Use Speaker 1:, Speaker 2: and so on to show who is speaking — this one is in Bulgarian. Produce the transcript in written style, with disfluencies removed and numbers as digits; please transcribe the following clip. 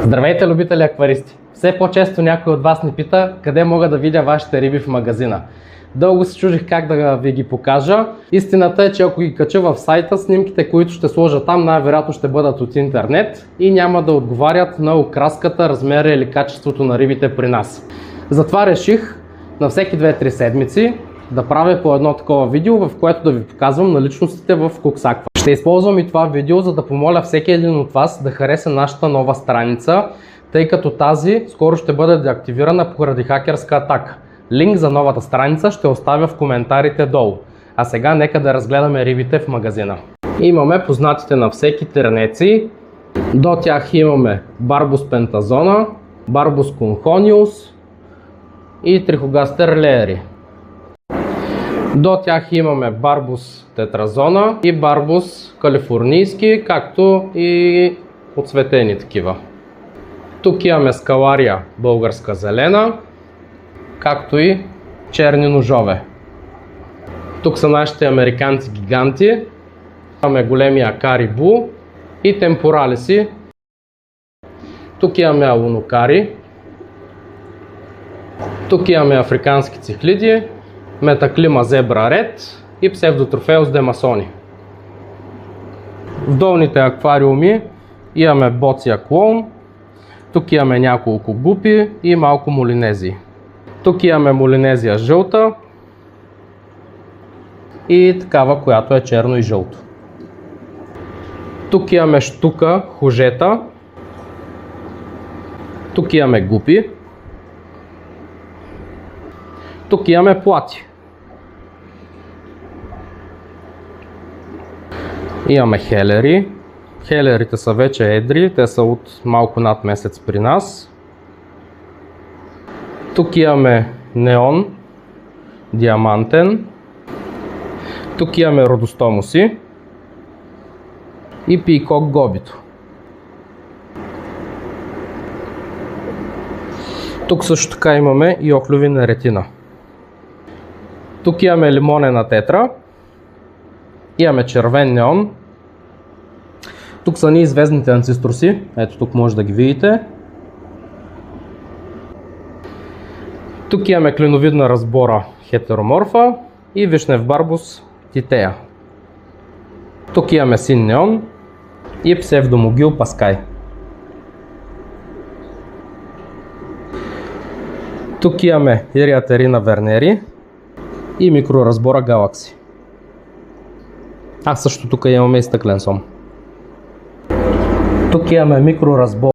Speaker 1: Здравейте, любители акваристи! Все по-често някой от вас ни пита къде мога да видя вашите риби в магазина. Дълго се чудих как да ви ги покажа. Истината е, че ако ги кача в сайта, снимките, които ще сложа там, най-вероятно ще бъдат от интернет и няма да отговарят на окраската, размера или качеството на рибите при нас. Затова реших на всеки 2-3 седмици да правя по едно такова видео, в което да ви показвам наличностите в Куксаква. Ще използвам и това видео, за да помоля всеки един от вас да хареса нашата нова страница, тъй като тази скоро ще бъде деактивирана поради хакерска атака. Линк за новата страница ще оставя в коментарите долу. А сега нека да разгледаме рибите в магазина. Имаме познатите на всеки тернеци. До тях имаме Barbus pentazona, Barbus conchonius и Trichogaster leeri. До тях имаме Barbus tetrazona и Barbus калифорнийски, както и отцветени такива. Тук имаме Scalaria българска зелена, както и черни ножове. Тук са нашите американци гиганти. Имаме големия карибу и темпоралиси. Тук имаме алунокари. Тук имаме африкански цихлиди, Metaclima zebra red и Pseudotropheus demasoni. В долните аквариуми имаме боция клоун. Тук имаме няколко гупи и малко молинези. Тук имаме молинезия жълта и такава, която е черно и жълто. Тук имаме штука хужета. Тук имаме гупи. Тук имаме плати. Имаме хелери. Хелерите са вече едри, те са от малко над месец при нас. Тук имаме неон, диамантен. Тук имаме родостомуси и пийкок гобито. Тук също така имаме и охлювина ретина. Тук имаме лимонена тетра. Имаме червен неон. Тук са ни звездните анцистроси. Ето тук може да ги видите. Тук имаме клиновидна разбора хетероморфа и вишнев барбус титея. Тук имаме син неон и псевдомогил паскай. Тук имаме ириатерина вернери и микроразбора галакси. А също тук имаме и стъклен сом. Тук имаме микроразбор